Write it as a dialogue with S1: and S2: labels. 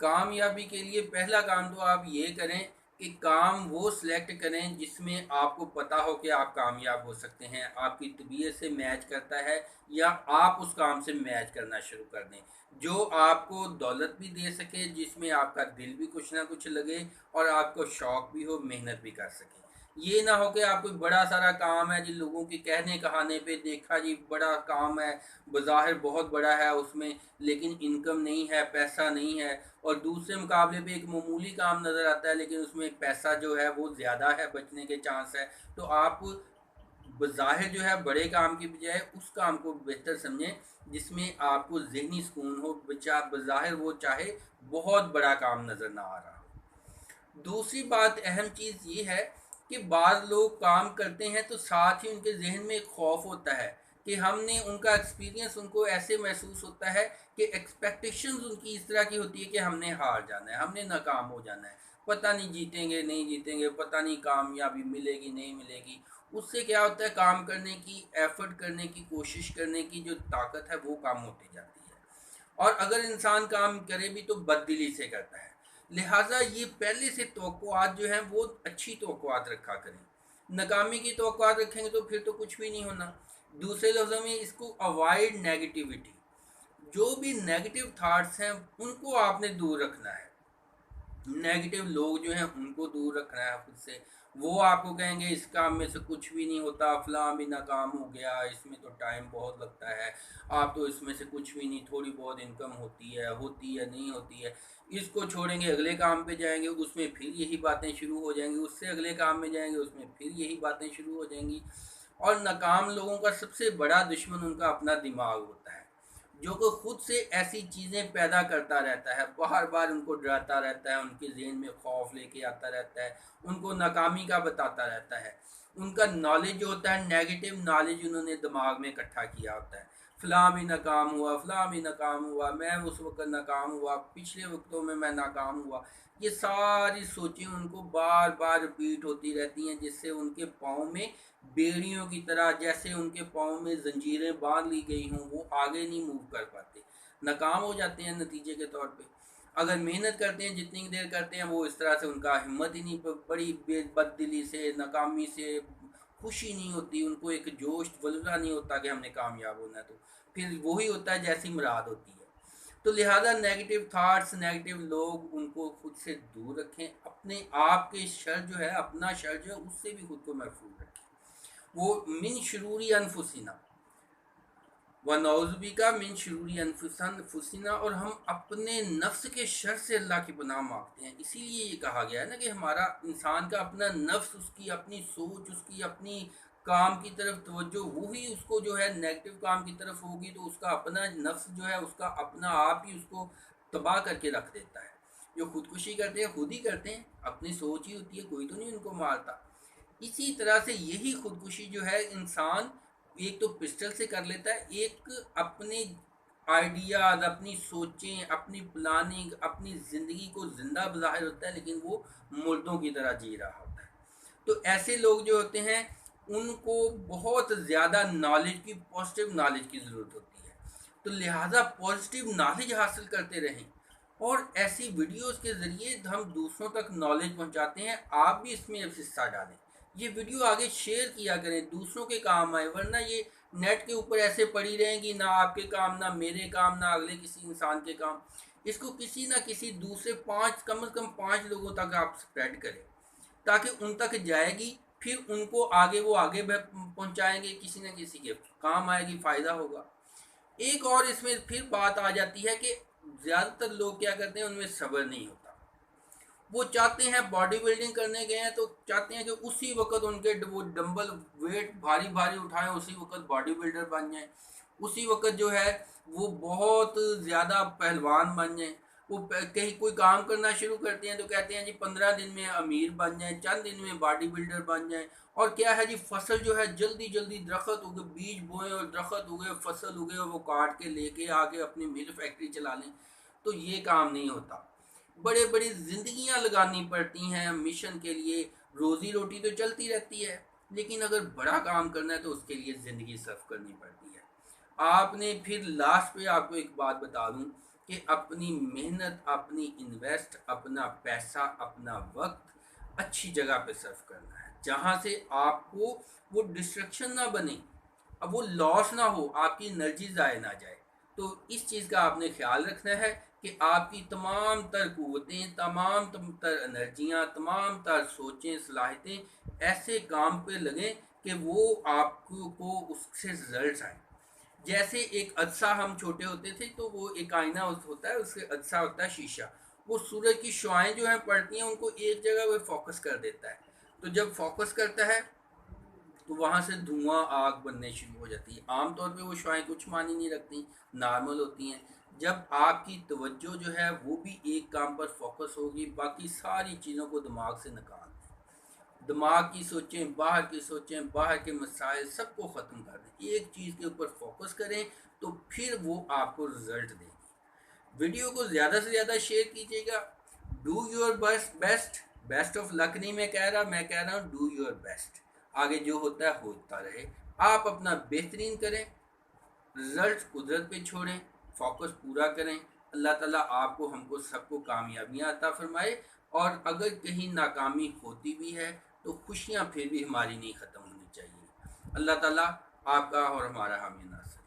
S1: کامیابی کے لیے پہلا کام تو آپ یہ کریں کہ کام وہ سلیکٹ کریں جس میں آپ کو پتہ ہو کہ آپ کامیاب ہو سکتے ہیں، آپ کی طبیعت سے میچ کرتا ہے، یا آپ اس کام سے میچ کرنا شروع کر دیں جو آپ کو دولت بھی دے سکے، جس میں آپ کا دل بھی کچھ نہ کچھ لگے اور آپ کو شوق بھی ہو، محنت بھی کر سکیں۔ یہ نہ ہو کہ آپ کوئی بڑا سارا کام ہے جن لوگوں کے کہنے کہانے پہ دیکھا جی بڑا کام ہے، بظاہر بہت بڑا ہے اس میں، لیکن انکم نہیں ہے، پیسہ نہیں ہے، اور دوسرے مقابلے پہ ایک معمولی کام نظر آتا ہے لیکن اس میں پیسہ جو ہے وہ زیادہ ہے، بچنے کے چانس ہے، تو آپ بظاہر جو ہے بڑے کام کی بجائے اس کام کو بہتر سمجھیں جس میں آپ کو ذہنی سکون ہو، بظاہر وہ چاہے بہت بڑا کام نظر نہ آ رہا ہو۔ دوسری بات اہم چیز یہ ہے کہ بعض لوگ کام کرتے ہیں تو ساتھ ہی ان کے ذہن میں ایک خوف ہوتا ہے کہ ہم نے ان کا ایکسپیرینس ان کو ایسے محسوس ہوتا ہے کہ ایکسپیکٹیشنز ان کی اس طرح کی ہوتی ہے کہ ہم نے ہار جانا ہے، ہم نے ناکام ہو جانا ہے، پتہ نہیں جیتیں گے نہیں جیتیں گے، پتہ نہیں کامیابی ملے گی نہیں ملے گی۔ اس سے کیا ہوتا ہے، کام کرنے کی، ایفرٹ کرنے کی، کوشش کرنے کی جو طاقت ہے وہ کم ہوتی جاتی ہے، اور اگر انسان کام کرے بھی تو بددلی سے کرتا ہے۔ لہٰذا یہ پہلے سے توقعات جو ہیں وہ اچھی توقعات رکھا کریں۔ ناکامی کی توقعات رکھیں گے تو پھر تو کچھ بھی نہیں ہونا۔ دوسرے لفظوں میں اس کو اوائڈ نیگیٹیوٹی، جو بھی نیگیٹو تھاٹس ہیں ان کو آپ نے دور رکھنا ہے۔ نیگیٹو لوگ جو ہیں ان کو دور رکھنا ہے خود سے، وہ آپ کو کہیں گے اس کام میں سے کچھ بھی نہیں ہوتا، فلاں بھی ناکام ہو گیا، اس میں تو ٹائم بہت لگتا ہے، آپ تو اس میں سے کچھ بھی نہیں، تھوڑی بہت انکم ہوتی ہے نہیں ہوتی ہے، اس کو چھوڑیں گے اگلے کام پہ جائیں گے اس میں پھر یہی باتیں شروع ہو جائیں گی، اس سے اگلے کام میں جائیں گے اس میں پھر یہی باتیں شروع ہو جائیں گی۔ اور ناکام لوگوں کا سب سے بڑا دشمن ان کا اپنا دماغ ہوتا ہے، جو کہ خود سے ایسی چیزیں پیدا کرتا رہتا ہے، بار بار ان کو ڈراتا رہتا ہے، ان کے ذہن میں خوف لے کے آتا رہتا ہے، ان کو ناکامی کا بتاتا رہتا ہے۔ ان کا نالج جو ہوتا ہے نیگیٹو نالج انہوں نے دماغ میں اکٹھا کیا ہوتا ہے، فلاں بھی ناکام ہوا، فلاں بھی ناکام ہوا، میں اس وقت ناکام ہوا، پچھلے وقتوں میں ناکام ہوا۔ یہ ساری سوچیں ان کو بار بار رپیٹ ہوتی رہتی ہیں، جس سے ان کے پاؤں میں بیڑیوں کی طرح، جیسے ان کے پاؤں میں زنجیریں باندھ لی گئی ہوں، وہ آگے نہیں موو کر پاتے، ناکام ہو جاتے ہیں نتیجے کے طور پہ۔ اگر محنت کرتے ہیں جتنی دیر کرتے ہیں وہ اس طرح سے ان کا ہمت ہی نہیں، بڑی بد دلی سے، ناکامی سے خوشی نہیں ہوتی، ان کو ایک جوش ولولہ نہیں ہوتا کہ ہم نے کامیاب ہونا ہے، تو پھر وہی ہوتا ہے جیسی مراد ہوتی ہے۔ تو لہٰذا نیگیٹو تھاٹس، نیگیٹو لوگ، ان کو خود سے دور رکھیں، اپنے آپ کے شر جو ہے، اپنا شر جو ہے اس سے بھی خود کو محفوظ رکھیں۔ وہ من شروری انفسنا ونعوذ بک من شرور انفسنا، اور ہم اپنے نفس کے شر سے اللہ کی پناہ مانگتے ہیں۔ اسی لیے یہ کہا گیا ہے نا کہ ہمارا انسان کا اپنا نفس، اس کی اپنی سوچ، اس کی اپنی کام کی طرف توجہ، وہی اس کو جو ہے نیگیٹو کام کی طرف ہوگی تو اس کا اپنا نفس جو ہے اس کا اپنا آپ ہی اس کو تباہ کر کے رکھ دیتا ہے۔ جو خودکشی کرتے ہیں خود ہی کرتے ہیں، اپنی سوچ ہی ہوتی ہے، کوئی تو نہیں ان کو مارتا۔ اسی طرح سے یہی خودکشی جو ہے انسان ایک تو پسٹل سے کر لیتا ہے، ایک اپنے آئیڈیاز، اپنی سوچیں، اپنی پلاننگ، اپنی زندگی کو زندہ بظاہر ہوتا ہے لیکن وہ مردوں کی طرح جی رہا ہوتا ہے۔ تو ایسے لوگ جو ہوتے ہیں ان کو بہت زیادہ نالج کی، پازیٹیو نالج کی ضرورت ہوتی ہے، تو لہٰذا پازیٹیو نالج حاصل کرتے رہیں، اور ایسی ویڈیوز کے ذریعے ہم دوسروں تک نالج پہنچاتے ہیں۔ آپ بھی اس میں حصہ ڈالیں، یہ ویڈیو آگے شیئر کیا کریں، دوسروں کے کام آئے، ورنہ یہ نیٹ کے اوپر ایسے پڑی رہیں گی، نہ آپ کے کام، نہ میرے کام، نہ اگلے کسی انسان کے کام۔ اس کو کسی نہ کسی دوسرے کم از کم 5 لوگوں تک آپ سپریڈ کریں تاکہ ان تک جائے گی، پھر ان کو آگے وہ آگے پہنچائیں گے، کسی نہ کسی کے کام آئے گی، فائدہ ہوگا۔ ایک اور اس میں پھر بات آ جاتی ہے کہ زیادہ تر لوگ کیا کرتے ہیں، ان میں صبر نہیں ہوتا۔ وہ چاہتے ہیں باڈی بلڈنگ کرنے گئے ہیں تو چاہتے ہیں کہ اسی وقت ان کے وہ ڈمبل ویٹ بھاری بھاری اٹھائیں، اسی وقت باڈی بلڈر بن جائیں، اسی وقت جو ہے وہ بہت زیادہ پہلوان بن جائیں۔ وہ کہیں کوئی کام کرنا شروع کرتے ہیں تو کہتے ہیں جی 15 دن میں امیر بن جائیں، چند دن میں باڈی بلڈر بن جائیں، اور کیا ہے جی فصل جو ہے جلدی جلدی درخت اگے، بیج بوئیں اور درخت اگے، فصل اگے اور وہ کاٹ کے لے کے آ کے اپنی مل فیکٹری چلا لیں۔ تو یہ کام نہیں ہوتا، بڑے بڑی زندگیاں لگانی پڑتی ہیں مشن کے لیے، روزی روٹی تو چلتی رہتی ہے لیکن اگر بڑا کام کرنا ہے تو اس کے لیے زندگی صرف کرنی پڑتی ہے۔ آپ نے پھر لاسٹ پہ آپ کو ایک بات بتا دوں کہ اپنی محنت، اپنی انویسٹ، اپنا پیسہ، اپنا وقت اچھی جگہ پہ صرف کرنا ہے، جہاں سے آپ کو وہ ڈسٹریکشن نہ بنے، اب وہ لاس نہ ہو، آپ کی انرجی ضائع نہ جائے۔ تو اس چیز کا آپ نے خیال رکھنا ہے کہ آپ کی تمام تر قوتیں، تمام تر انرجیاں، تمام تر سوچیں، صلاحیتیں ایسے کام پہ لگیں کہ وہ آپ کو اس سے رزلٹس آئیں۔ جیسے ایک عدسہ، ہم چھوٹے ہوتے تھے تو وہ ایک آئینہ ہوتا ہے، اس سے عدسہ ہوتا ہے شیشہ، وہ سورج کی شعائیں جو ہیں پڑتی ہیں ان کو ایک جگہ وہ فوکس کر دیتا ہے، تو جب فوکس کرتا ہے تو وہاں سے دھواں، آگ بننے شروع ہو جاتی ہے۔ عام طور پہ وہ شعائیں کچھ معنی نہیں رکھتی، نارمل ہوتی ہیں۔ جب آپ کی توجہ جو ہے وہ بھی ایک کام پر فوکس ہوگی، باقی ساری چیزوں کو دماغ سے نکال دیں، دماغ کی سوچیں، باہر کی سوچیں، باہر کے مسائل سب کو ختم کر دیں، ایک چیز کے اوپر فوکس کریں، تو پھر وہ آپ کو رزلٹ دے گی۔ ویڈیو کو زیادہ سے زیادہ شیئر کیجیے گا۔ Do your best, best of luck نہیں میں کہہ رہا، میں کہہ رہا ہوں ڈو یور بیسٹ، آگے جو ہوتا ہے ہوتا رہے، آپ اپنا بہترین کریں، رزلٹ قدرت پہ چھوڑیں، فوکس پورا کریں۔ اللہ تعالیٰ آپ کو، ہم کو، سب کو کامیابیاں عطا فرمائے، اور اگر کہیں ناکامی ہوتی بھی ہے تو خوشیاں پھر بھی ہماری نہیں ختم ہونی چاہیے۔ اللہ تعالیٰ آپ کا اور ہمارا حامی ناصر۔